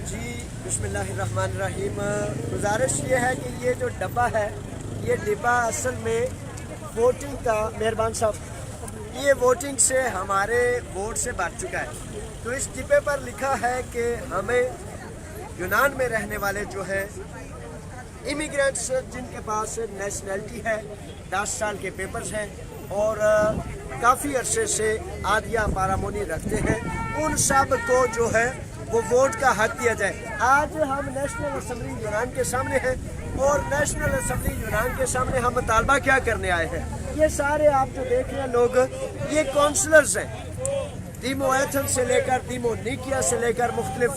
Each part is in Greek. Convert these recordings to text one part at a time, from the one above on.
जी बिस्मिल्लाहिर्रहमानिर्रहीम। गुजारिश ये है कि ये जो डब्बा है, ये डिब्बा असल में वोटिंग का, मेहरबान साहब, ये वोटिंग से हमारे वोट से भर चुका है। तो इस डिब्बे पर लिखा है कि हमें यूनान में रहने वाले जो है इमिग्रेंट्स जिनके पास नेशनैलिटी है, 10 साल के पेपर्स हैं और काफ़ी अरसे से आदिया पारामोनी रखते हैं, उन सब को जो है वो वोट का हक दिया जाए। आज हम नेशनल असम्बली यूनान के सामने हैं और नेशनल असम्बली यूनान के सामने हम मुतालबा क्या करने आए हैं। ये सारे आप जो देख रहे हैं लोग, ये काउंसलर्स हैं, दीमो एथन से लेकर दीमो निकिया से लेकर मुख्तलिफ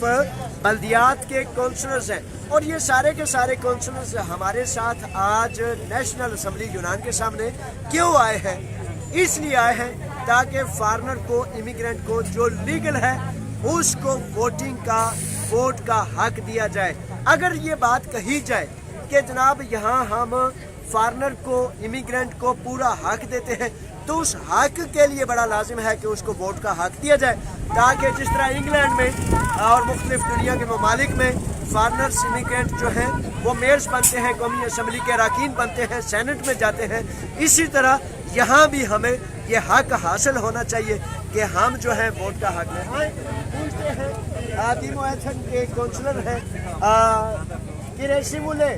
बल्दियात के काउंसलर्स हैं। और ये सारे के सारे काउंसलर्स हमारे साथ आज नेशनल असम्बली यूनान के सामने क्यों आए हैं? इसलिए आए हैं ताकि फॉरेनर को, इमिग्रेंट को जो लीगल है उसको वोट का हक दिया जाए। अगर ये बात कही जाए कि जनाब यहाँ हम फॉरेनर को, इमिग्रेंट को पूरा हक देते हैं, तो उस हक के लिए बड़ा लाजिम है कि उसको वोट का हक दिया जाए, ताकि जिस तरह इंग्लैंड में और मुख्तलिफ दुनिया के ममालिक में फॉरेनर्स, इमिग्रेंट जो हैं वो मेयर्स बनते हैं, कौमी असम्बली के अरकान बनते हैं, सेनेट में जाते हैं, इसी तरह यहाँ भी हमें ये हक हासिल होना चाहिए कि हम जो है वोट का हक लें। पूछते हैं दीमो एथन के काउंसलर हैं Kiresimulle,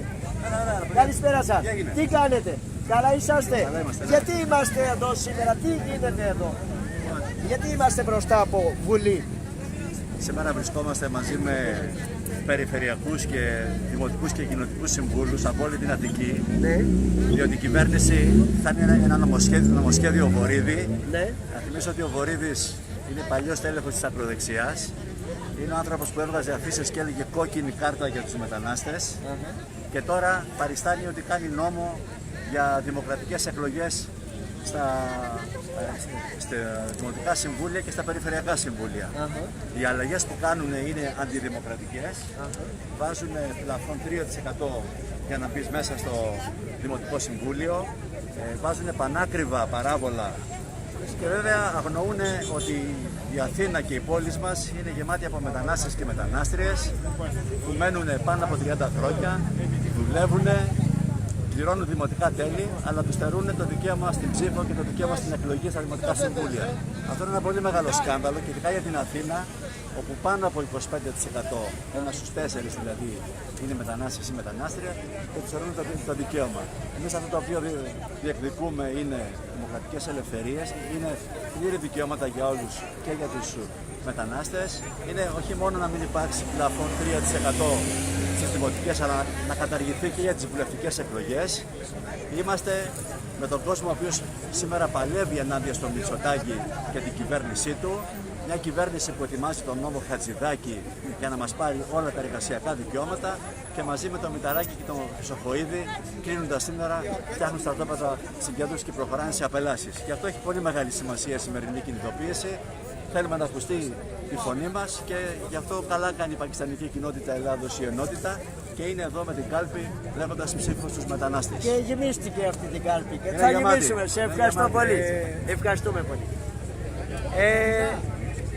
καλησπέρα σας. Τι κάνετε? Καλά είσαστε? Γιατί είμαστε εδώ σήμερα, τι γίνεται εδώ? Γιατί είμαστε μπροστά από Βουλή? Σήμερα βρισκόμαστε μαζί με περιφερειακούς και δημοτικούς και κοινοτικούς συμβούλους από όλη την Αττική, Ναι. διότι η κυβέρνηση θα είναι ένα νομοσχέδιο Βορίδη. Ναι. Να θυμίσω ότι ο Βορίδης είναι παλιός τέλεχος της ακροδεξιάς. Είναι ο άνθρωπος που έβγαζε αφίσες και έλεγε κόκκινη κάρτα για τους μετανάστες. Και τώρα παριστάνει ότι κάνει νόμο για δημοκρατικές εκλογές στα δημοτικά συμβούλια και στα περιφερειακά συμβούλια. Οι αλλαγές που κάνουν είναι αντιδημοκρατικές, βάζουν πλαφόν 3% για να μπεις μέσα στο δημοτικό συμβούλιο, βάζουν πανάκριβα παράβολα και βέβαια αγνοούν ότι η Αθήνα και οι πόλεις μας είναι γεμάτη από μετανάστες και μετανάστριες που μένουν πάνω από 30 χρόνια, δουλεύουν, πληρώνουν δημοτικά τέλη, αλλά τους στερούν το δικαίωμα στην ψήφο και το δικαίωμα στην εκλογή στα δημοτικά συμβούλια. Αυτό είναι ένα πολύ μεγάλο σκάνδαλο και ειδικά για την Αθήνα, όπου πάνω από 25%, ένα στους 4 δηλαδή, είναι μετανάστες ή μετανάστρια και τους στερούν το δικαίωμα. Εμείς αυτό το οποίο διεκδικούμε είναι δημοκρατικές ελευθερίες, είναι πλήρη δικαιώματα για όλους και για τους μετανάστες. Είναι όχι μόνο να μην υπάρξει πλαφόν 3% στις δημοτικές, αλλά να καταργηθεί και για τις βουλευτικές εκλογές. Είμαστε με τον κόσμο ο οποίος σήμερα παλεύει ενάντια στο Μητσοτάκη και την κυβέρνησή του. Μια κυβέρνηση που ετοιμάζει τον νόμο Χατζηδάκη για να μας πάρει όλα τα εργασιακά δικαιώματα και μαζί με τον Μηταράκη και τον Χρυσοχοΐδη, κλείνουν τα σύνορα, φτιάχνουν στρατόπεδα συγκέντρωσης και προχωράνε σε απελάσεις. Γι' αυτό έχει πολύ μεγάλη σημασία η σημερινή κινητοποίηση. Θέλουμε να ακουστεί η φωνή μας και γι' αυτό καλά κάνει η πακιστανική κοινότητα Ελλάδος η ενότητα και είναι εδώ με την κάλπη λέγοντας ψήφους στους μετανάστες. Και γεμίστηκε αυτή την κάλπη και θα γεμίσουμε. Σε ευχαριστώ πολύ. Ευχαριστούμε πολύ.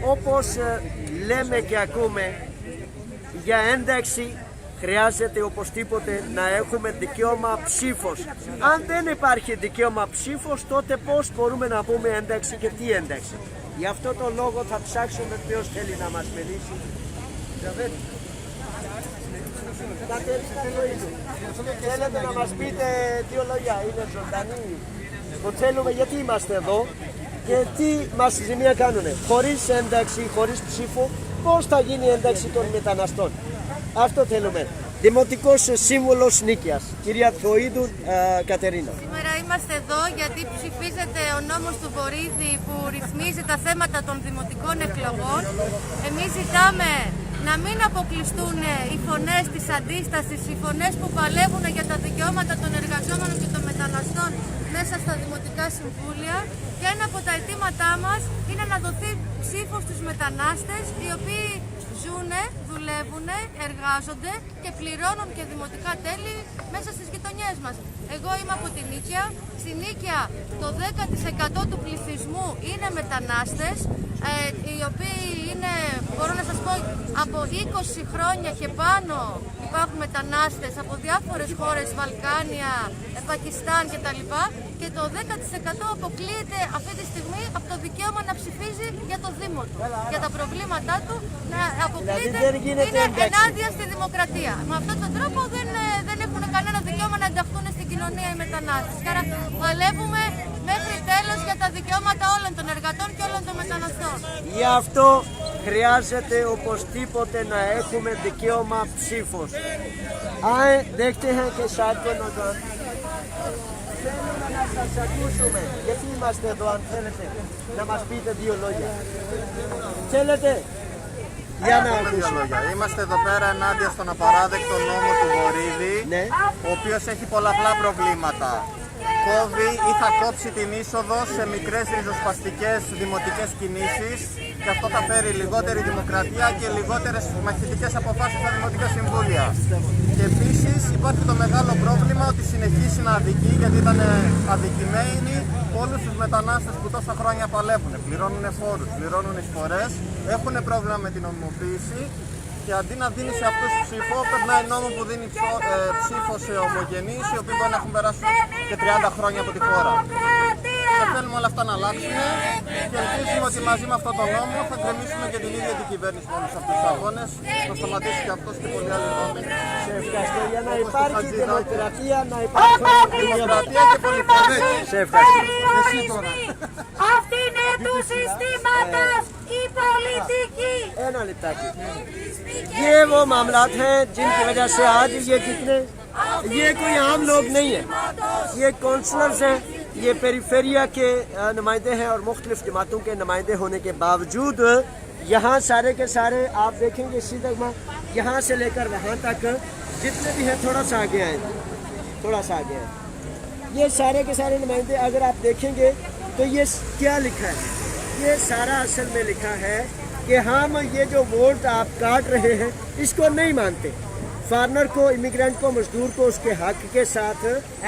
Όπως λέμε και ακούμε, για ένταξη χρειάζεται οπωσδήποτε να έχουμε δικαίωμα ψήφος. Αν δεν υπάρχει δικαίωμα ψήφος, τότε πώς μπορούμε να πούμε ένταξη και τι ένταξη? Γι' αυτό το λόγο θα ψάξουμε ποιος θέλει να μας μιλήσει. Θέλετε να μας πείτε δύο λόγια? Είναι ζωντανή. Το θέλουμε γιατί είμαστε εδώ και τι μας ζημία κάνουνε. Χωρίς ένταξη, χωρίς ψήφο, πώς θα γίνει η ένταξη των μεταναστών? Αυτό θέλουμε. Δημοτικός Σύμβουλος Νίκαιας, κυρία Θοΐδου Κατερίνα. Σήμερα είμαστε εδώ γιατί ψηφίζεται ο νόμος του Βορίδη που ρυθμίζει τα θέματα των δημοτικών εκλογών. Εμείς ζητάμε να μην αποκλειστούν οι φωνές της αντίστασης, οι φωνές που παλεύουν για τα δικαιώματα των εργαζόμενων και των μεταναστών μέσα στα δημοτικά συμβούλια. Και ένα από τα αιτήματά μας είναι να δοθεί ψήφος στους μετανάστες οι οποίοι ζουνε, δουλεύουν, εργάζονται και πληρώνουν και δημοτικά τέλη μέσα στις γειτονιές μας. Εγώ είμαι από την Νίκαια. Στην Νίκαια το 10% του πληθυσμού είναι μετανάστες, οι οποίοι είναι, μπορώ να σας πω, από 20 χρόνια και πάνω υπάρχουν μετανάστες από διάφορες χώρες, Βαλκάνια, Πακιστάν κτλ. Και το 10% αποκλείεται αυτή τη στιγμή από το δικαίωμα να ψηφίζει για το Δήμο του. Για τα προβλήματά του να αποκλείεται, είναι ενάντια στη δημοκρατία. Με αυτόν τον τρόπο δεν έχουν κανένα δικαίωμα να ενταχθούν στην κοινωνία οι μετανάστες. Άρα παλεύουμε μέχρι τέλος για τα δικαιώματα όλων των εργατών και όλων των μεταναστών. Γι' αυτό χρειάζεται οπωσδήποτε να έχουμε δικαίωμα ψήφος. Αν δέχτε και σάτο να θέλουμε να σας ακούσουμε. Γιατί είμαστε εδώ, αν θέλετε να μας πείτε δύο λόγια. Θέλετε? Για να ακούσουμε. Είμαστε εδώ πέρα ενάντια στον απαράδεκτο νόμο του Βορίδη, Ναι. ο οποίος έχει πολλαπλά προβλήματα. Κόβει ή θα κόψει την είσοδο σε μικρές ριζοσπαστικές δημοτικές κινήσεις και αυτό θα φέρει λιγότερη δημοκρατία και λιγότερες μαχητικές αποφάσεις στα δημοτικά συμβούλια. Και επίσης υπάρχει το μεγάλο πρόβλημα ότι συνεχίσει να αδικεί, γιατί ήταν αδικημένοι όλους τους μετανάστες που τόσα χρόνια παλεύουν. Πληρώνουν φόρους, πληρώνουν εισφορές, έχουν πρόβλημα με την νομιμοποίηση. Και αντί να δίνει σε αυτούς ψήφο, περνάει νόμο που δίνει ψήφο σε ομογενείς, οι οποίοι μπορεί να έχουν περάσει και 30 χρόνια από τη χώρα. Και θέλουμε όλα αυτά να αλλάξουν και ελπίζουμε ότι μαζί με αυτόν τον νόμο θα γκρεμίσουμε και την ίδια την κυβέρνηση με όλους αυτούς τους αγώνες, να σταματήσει και αυτός και πολλοί άλλοι νόμοι. Σε ευχαριστώ. Για να υπάρχει δημοκρατία, να υπάρχει Δημοκρατία και πολυφωνία. Σε ευχαριστώ. Αυτή είναι του συστήματος η πολιτική. ένα λεπτάκι. ये वो मामलात हैं जिनकी वजह से आज ये कोई आम लोग नहीं है, ये काउंसलर्स हैं, ये पेरीफेरिया के नुमाइंदे हैं और मुख्तलिफ जमातों के नुमाइंदे होने के बावजूद यहाँ सारे के सारे आप देखेंगे इसी तक यहाँ से लेकर वहाँ तक जितने भी हैं थोड़ा सा आगे आए, थोड़ा सा आगे आए, ये सारे के सारे नुमाइंदे अगर आप देखेंगे तो ये क्या लिखा है, ये सारा असल में लिखा है कि हम ये जो वोट आप काट रहे हैं इसको नहीं मानते। फॉरनर को, इमिग्रेंट को, मजदूर को उसके हक के साथ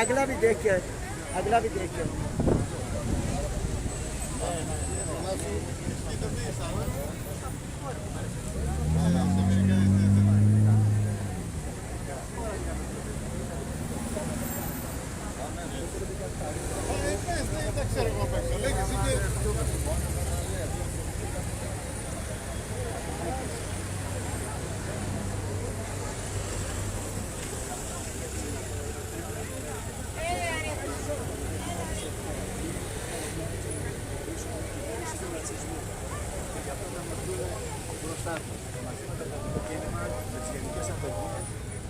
अगला भी देखिए, अगला भी देखिए।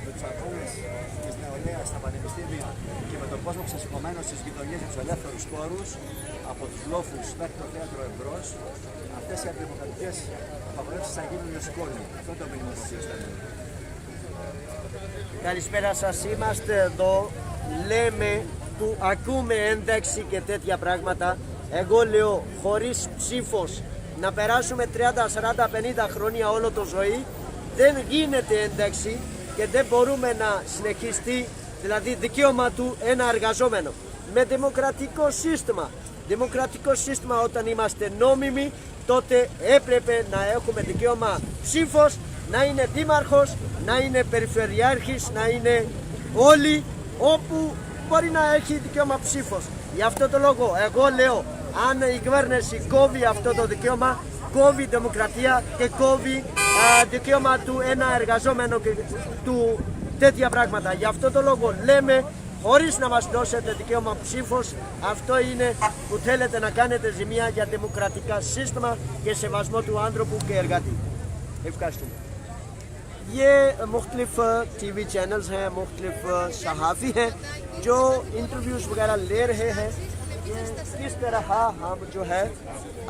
Με τους αγώνες της νεολαίας στα πανεπιστήμια και με τον κόσμο ξεσηκωμένο στις γειτονιές και τους ελεύθερους χώρους, από τους λόφους μέχρι το θέατρο εμπρός, αυτές οι αντιδημοκρατικές απαγορεύσεις θα γίνουν μειοσκόλοι. Αυτό είναι το μήνυμα της Ιωσέλη. Καλησπέρα σας, είμαστε εδώ, λέμε που ακούμε ένταξη και τέτοια πράγματα. Εγώ λέω χωρίς ψήφος να περάσουμε 30, 40, 50 χρόνια όλο το ζωή δεν γίνεται ένταξη και δεν μπορούμε να συνεχιστεί, δηλαδή δικαίωμα του ένα εργαζόμενο με δημοκρατικό σύστημα όταν είμαστε νόμιμοι, τότε έπρεπε να έχουμε δικαίωμα ψήφος, να είναι δήμαρχος, να είναι περιφερειάρχης, να είναι όλοι όπου μπορεί να έχει δικαίωμα ψήφος. Γι' αυτό το λόγο εγώ λέω, αν η κυβέρνηση κόβει αυτό το δικαίωμα, κόβει δημοκρατία και κόβει δικαίωμα του ένα εργαζόμενο και του τέτοια πράγματα. Γι' αυτό το λόγο λέμε, χωρίς να μας δώσετε δικαίωμα ψήφος, αυτό είναι που θέλετε να κάνετε ζημία για δημοκρατικά σύστημα και σεβασμό του άνθρωπου και εργάτη. Ευχαριστούμε. ये मुख्तलिफ TV चैनल्स हैं, मुख्तलिफ सहाफ़ी हैं जो इंटरव्यूज़ वगैरह ले रहे हैं कि किस तरह हम जो है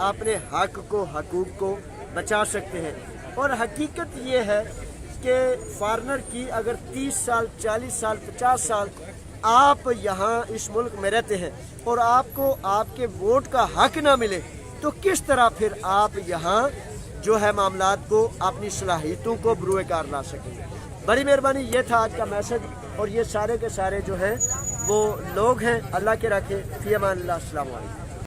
अपने हक को, हकूक़ को बचा सकते हैं। और हकीकत ये है कि फॉरनर की अगर 30 साल, 40 साल, 50 साल आप यहाँ इस मुल्क में रहते हैं और आपको आपके वोट का हक ना मिले तो किस तरह फिर आप यहाँ जो है मामलात को, अपनी सलाहियतों को बुरुएकार ला सकेंगे। बड़ी मेहरबानी, ये था आज का मैसेज और ये सारे के सारे जो हैं वो लोग हैं। अल्लाह के रखे, फ़ी अमान अल्लाह, अस्सलाम वालेकुम।